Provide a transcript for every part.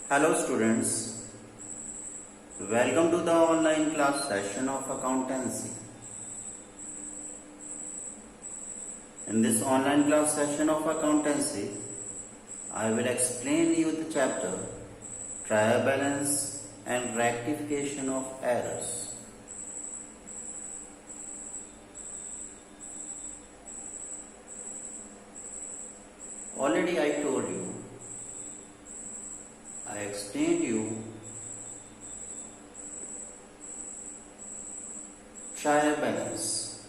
Hello students, welcome to the online class session of accountancy. In this online class session of accountancy, I will explain you the chapter Trial Balance and Rectification of Errors. Already I told you, I explained you trial balance,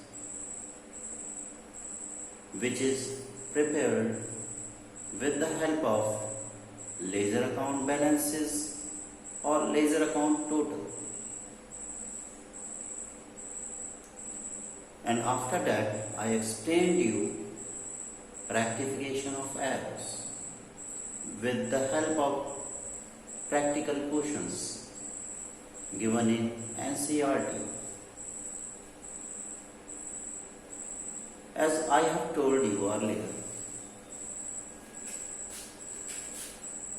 which is prepared with the help of ledger account balances or ledger account total. And after that, I explained you rectification of errors with the help of practical questions given in NCERT. As I have told you earlier,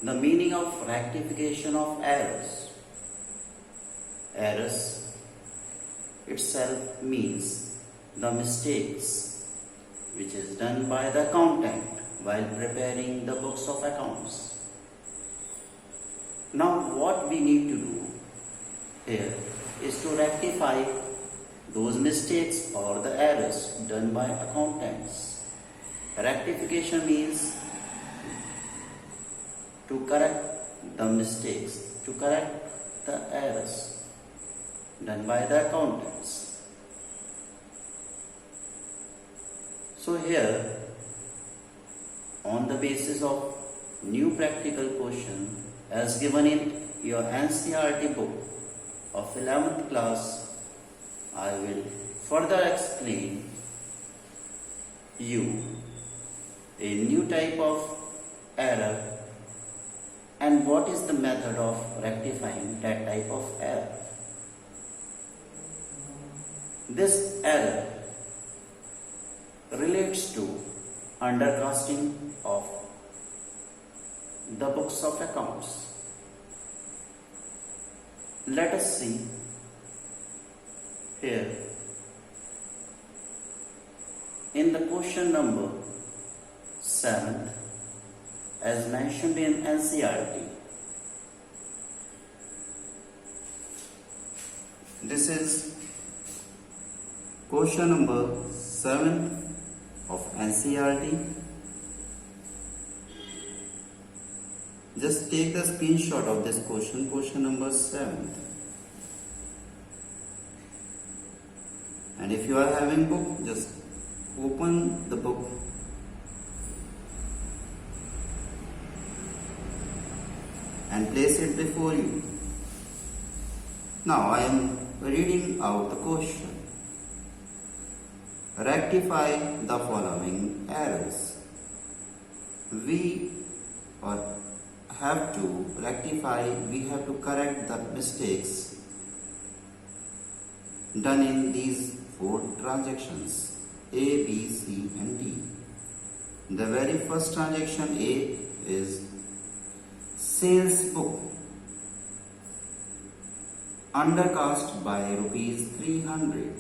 the meaning of rectification of errors. Errors itself means the mistakes which is done by the accountant while preparing the books of accounts. Now what we need to do here is to rectify those mistakes or the errors done by accountants. Rectification means to correct the mistakes, to correct the errors done by the accountants. So here, on the basis of new practical question as given in your NCERT book of 11th class, I will further explain you a new type of error and what is the method of rectifying that type of error. This error relates to undercasting of the books of accounts. Let us see here in the question number 7 as mentioned in NCERT. This is question number 7 of NCERT. Just take the screenshot of this question number 7. And if you are having book, just open the book and place it before you. Now I am reading out the question. Rectify the following errors. We have to correct the mistakes done in these 4 transactions A, B, C and D. The very first transaction A is sales book undercast by rupees 300.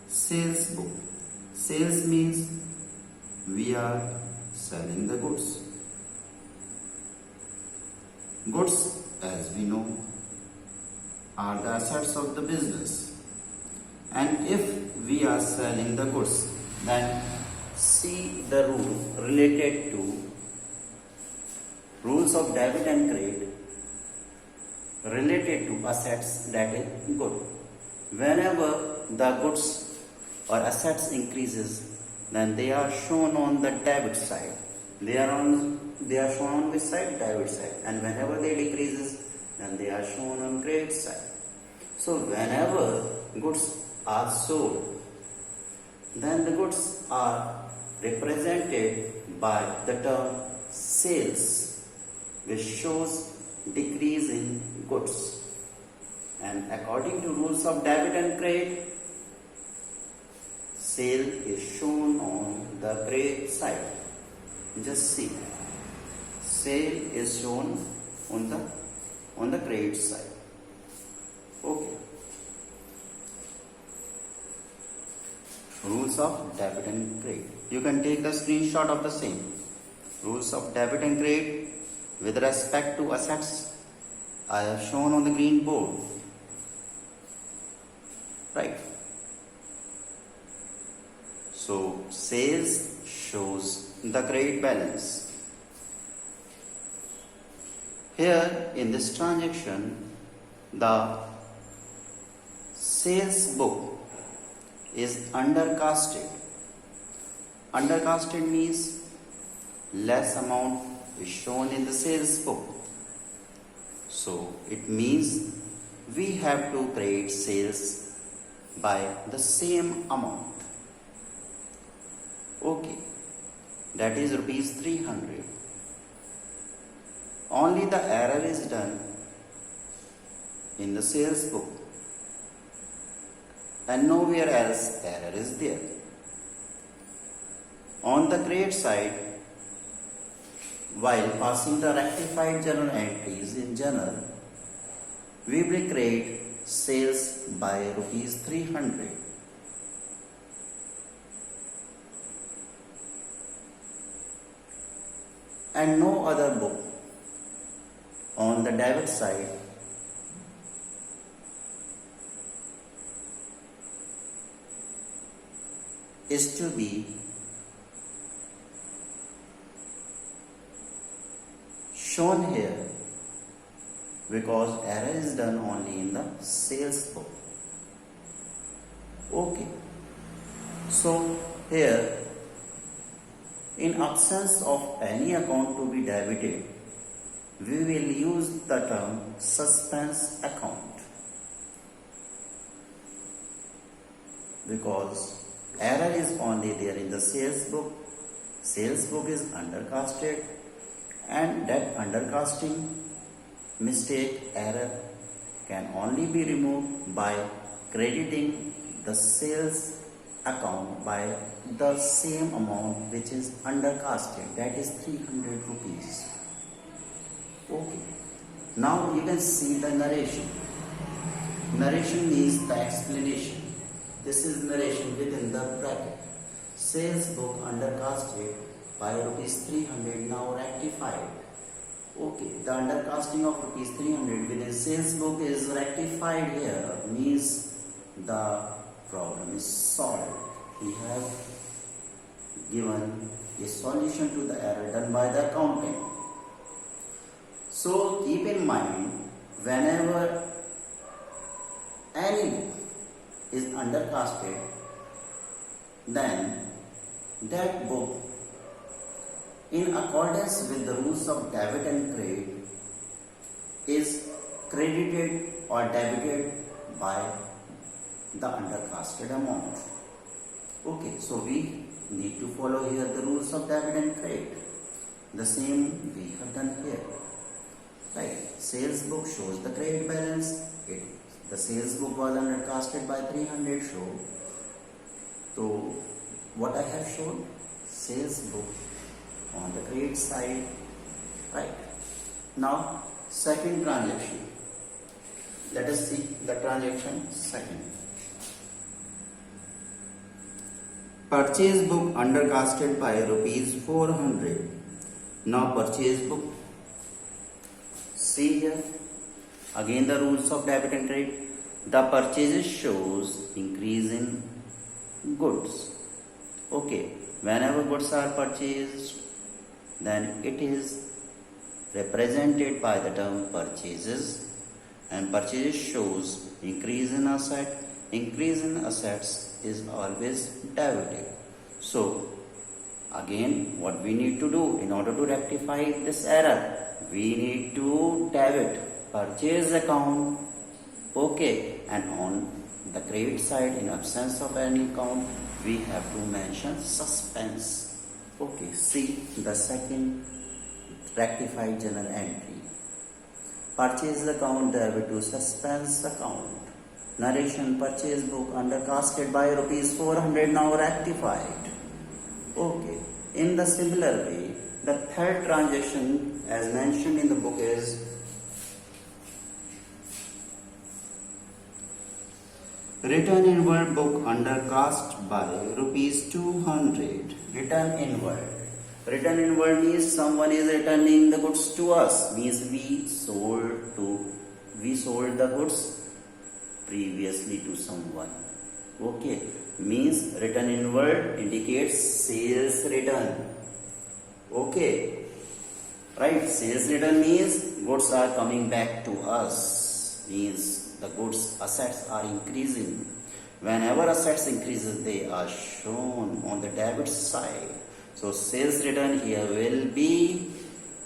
Sales book. Sales means we are selling the goods. Goods, as we know, are the assets of the business. And if we are selling the goods, then see the rule related to rules of debit and credit related to assets, that is good. Whenever the goods or assets increases, then they are shown on the debit side. They are shown on which side? Debit side. And whenever they decreases, then they are shown on credit side. So whenever goods are sold, then the goods are represented by the term sales, which shows decrease in goods. And according to rules of debit and credit, sale is shown on the credit side. Just see. sale is shown on the credit side. Okay. Rules of debit and credit. You can take the screenshot of the same. Rules of debit and credit with respect to assets I have shown on the green board. Right. So sales shows the credit balance. Here in this transaction, the sales book is undercasted. Undercasted means less amount is shown in the sales book. So it means we have to create sales by the same amount. Okay, that is rupees 300. Only the error is done in the sales book and nowhere else error is there. On the credit side, while passing the rectified journal entries in journal, we will create sales by rupees 300. And no other book on the debit side is to be shown here because error is done only in the sales book. Okay. So here, in absence of any account to be debited, we will use the term suspense account because error is only there in the sales book. Sales book is undercasted and that undercasting mistake error can only be removed by crediting the sales account by the same amount which is undercasted, that is 300 rupees. Okay. Now you can see the narration. Narration means the explanation. This is narration within the bracket. Sales book undercasted by rupees 300 now rectified. Okay, the undercasting of rupees 300 within sales book is rectified here, means the problem is solved. We have given a solution to the error done by the accountant. So keep in mind, whenever any book is undercasted, then that book, in accordance with the rules of debit and credit, is credited or debited by the undercasted amount. Okay, so we need to follow here the rules of debit and credit. The same we have done here. Right, sales book shows the credit balance. The sales book was undercasted by 300 show. So what I have shown, sales book on the credit side. Right. Now second transaction. Let us see the transaction second. Purchase book undercasted by rupees 400. Now purchase book. See here. Again the rules of debit and credit. The purchases shows increase in goods. Okay. Whenever goods are purchased, then it is represented by the term purchases, and purchases shows increase in asset. Increase in assets is always debited. So again, what we need to do in order to rectify this error, we need to debit purchase account. Okay, and on the credit side, in absence of any account, we have to mention suspense. Okay, see the second rectified journal entry. Purchase account debit to suspense account. Narration purchase book undercasted by rupees 400 now rectified. Okay, in the similar way, the third transaction as mentioned in the book is return inward book under cost by rupees 200. Return inward. Return inward means someone is returning the goods to us. Means we sold the goods previously to someone. Okay. Means return inward indicates sales return. Okay. Right. Sales return means goods are coming back to us. Means the goods assets are increasing. Whenever assets increases, they are shown on the debit side. So sales return here will be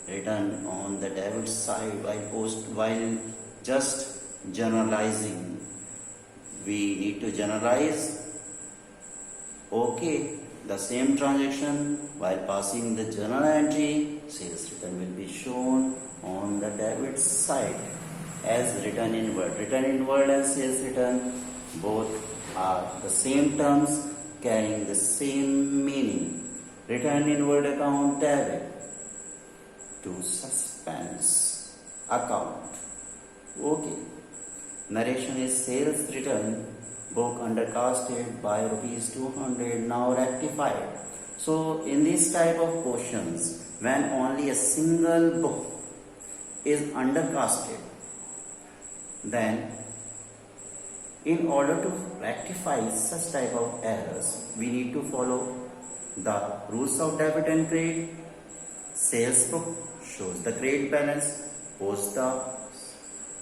written on the debit side while just generalizing. We need to generalize. Okay, the same transaction while passing the journal entry, sales return will be shown on the debit side as return inward. Return inward and sales return both are the same terms carrying the same meaning. Return inward account debit to suspense account. Okay. Narration is sales return book under cost date by rupees 200 now rectified. So in this type of questions, when only a single book is undercasted, then in order to rectify such type of errors, we need to follow the rules of debit and credit. Sales book shows the credit balance,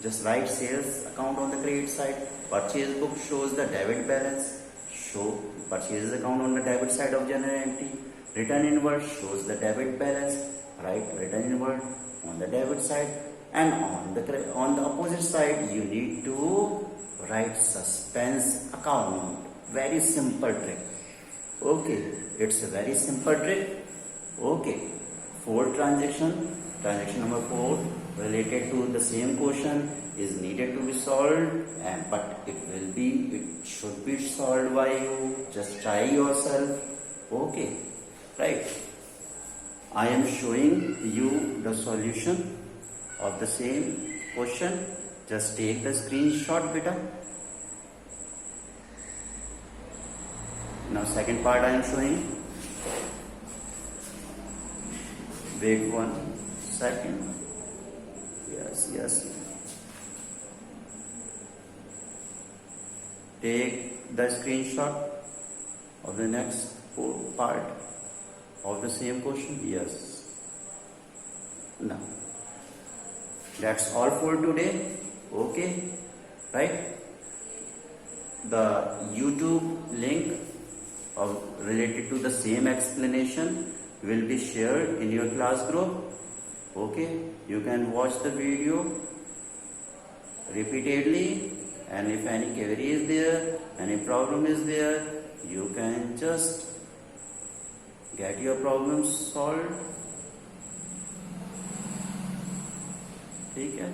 just write sales account on the credit side. Purchase book shows the debit balance, show purchase account on the debit side of journal entry. Return inward shows the debit balance, write return inward on the debit side, and on the opposite side you need to write suspense account. Very simple trick. Okay, it's a very simple trick. Okay, fourth transaction number 4 related to the same question is needed to be solved, but it should be solved by you. Just try yourself. Okay, right. I am showing you the solution of the same question. Just take the screenshot, beta. Now second part I am showing. Wait 1 second. Yes. Take the screenshot of the next part of the same question. Yes. Now, that's all for today. Okay, right? The YouTube link related to the same explanation will be shared in your class group. Okay, you can watch the video repeatedly, and if any query is there, any problem is there, you can just get your problem solved. Okay,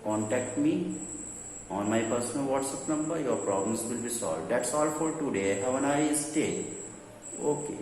contact me on my personal WhatsApp number. Your problems will be solved. That's all for today. Have a nice day. Okay.